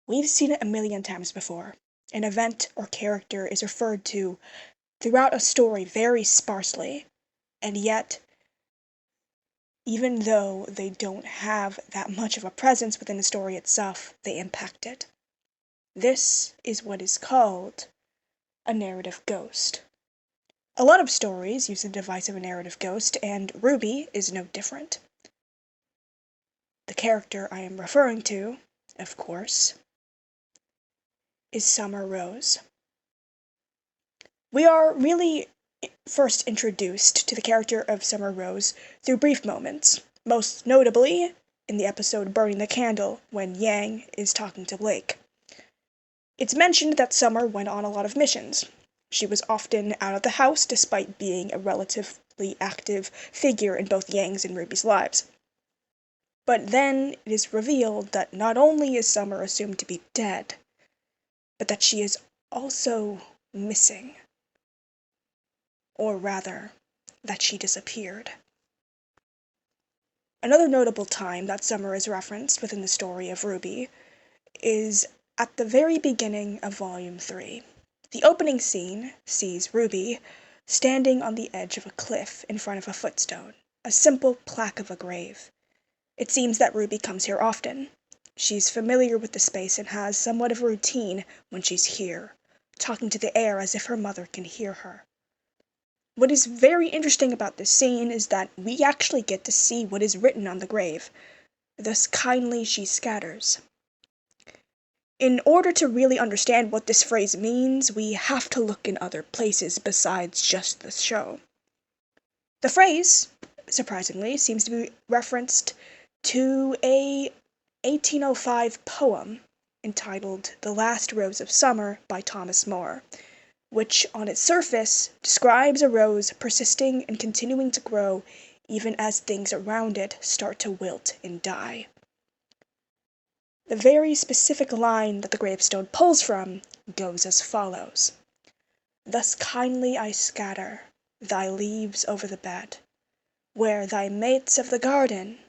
We've seen it a million times before. An event or character is referred to throughout a story very sparsely, and yet, even though they don't have that much of a presence within the story itself, they impact it. This is what is called a narrative ghost. A lot of stories use the device of a narrative ghost, and RWBY is no different. The character I am referring to, of course, is Summer Rose. We are really first introduced to the character of Summer Rose through brief moments, most notably in the episode Burning the Candle, when Yang is talking to Blake. It's mentioned that Summer went on a lot of missions. She was often out of the house despite being a relatively active figure in both Yang's and RWBY's lives. But then it is revealed that not only is Summer assumed to be dead, but that she is also missing. Or rather, that she disappeared. Another notable time that Summer is referenced within the story of RWBY is at the very beginning of Volume 3. The opening scene sees RWBY standing on the edge of a cliff in front of a footstone, a simple plaque of a grave. It seems that RWBY comes here often. She's familiar with the space and has somewhat of a routine when she's here, talking to the air as if her mother can hear her. What is very interesting about this scene is that we actually get to see what is written on the grave. Thus kindly she scatters. In order to really understand what this phrase means, we have to look in other places besides just the show. The phrase, surprisingly, seems to be referenced to a 1805 poem entitled The Last Rose of Summer by Thomas Moore, which on its surface describes a rose persisting and continuing to grow even as things around it start to wilt and die. The very specific line that the gravestone pulls from goes as follows: "Thus kindly I scatter thy leaves over the bed, where thy mates of the garden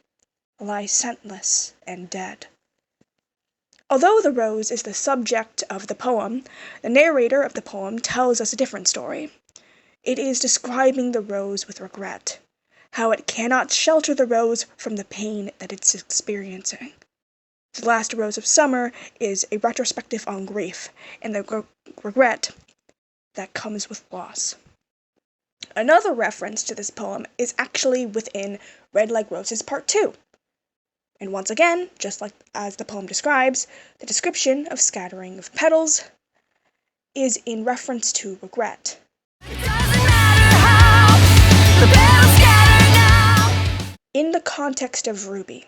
lie scentless and dead." Although the rose is the subject of the poem, the narrator of the poem tells us a different story. It is describing the rose with regret, how it cannot shelter the rose from the pain that it's experiencing. The Last Rose of Summer is a retrospective on grief and the regret that comes with loss. Another reference to this poem is actually within Red Like Roses Part 2. And once again, just like as the poem describes, the description of scattering of petals is in reference to regret. In the context of RWBY,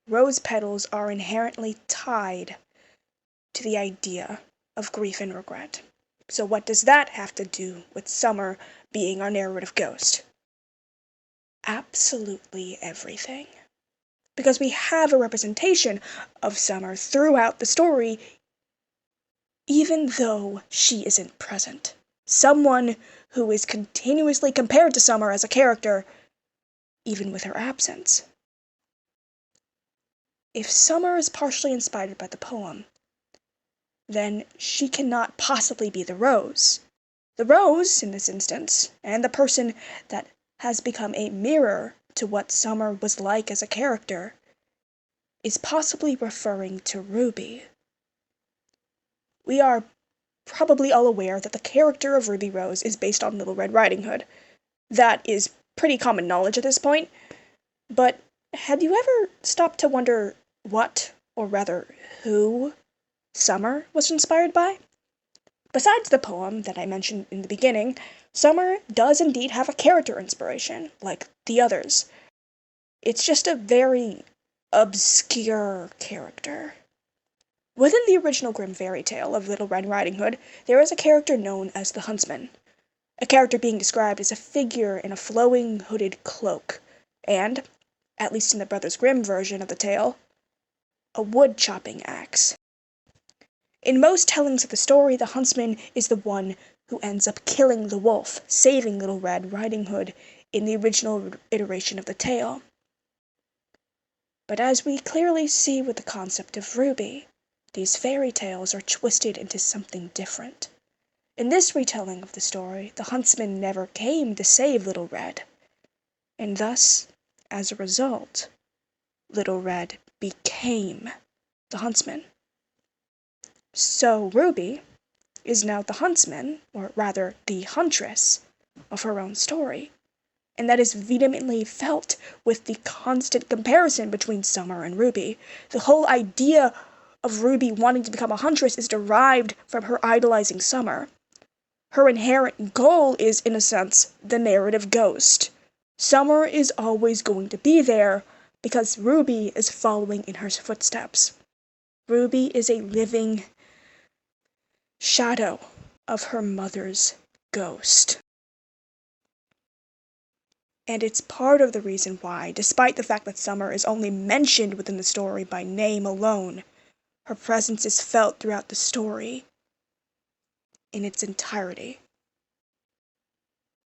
rose petals are inherently tied to the idea of grief and regret. So what does that have to do with Summer being our narrative ghost? Absolutely everything. Because we have a representation of Summer throughout the story, even though she isn't present. Someone who is continuously compared to Summer as a character, even with her absence. If Summer is partially inspired by the poem, then she cannot possibly be the rose. The rose, in this instance, and the person that has become a mirror to what Summer was like as a character, is possibly referring to RWBY. We are probably all aware that the character of Ruby Rose is based on Little Red Riding Hood. That is pretty common knowledge at this point, but have you ever stopped to wonder what, or rather who, Summer was inspired by? Besides the poem that I mentioned in the beginning, Summer does indeed have a character inspiration, like the others. It's just a very obscure character. Within the original Grimm fairy tale of Little Red Riding Hood, there is a character known as the huntsman, a character being described as a figure in a flowing hooded cloak, and, at least in the Brothers Grimm version of the tale, a wood-chopping axe. In most tellings of the story, the huntsman is the one who ends up killing the wolf, saving Little Red Riding Hood in the original iteration of the tale. But as we clearly see with the concept of RWBY, these fairy tales are twisted into something different. In this retelling of the story, the huntsman never came to save Little Red, and thus, as a result, Little Red became the huntsman. So RWBY is now the huntsman, or rather the huntress, of her own story. And that is vehemently felt with the constant comparison between Summer and RWBY. The whole idea of RWBY wanting to become a huntress is derived from her idolizing Summer. Her inherent goal is, in a sense, the narrative ghost. Summer is always going to be there because RWBY is following in her footsteps. RWBY is a living shadow of her mother's ghost. And it's part of the reason why, despite the fact that Summer is only mentioned within the story by name alone, her presence is felt throughout the story in its entirety.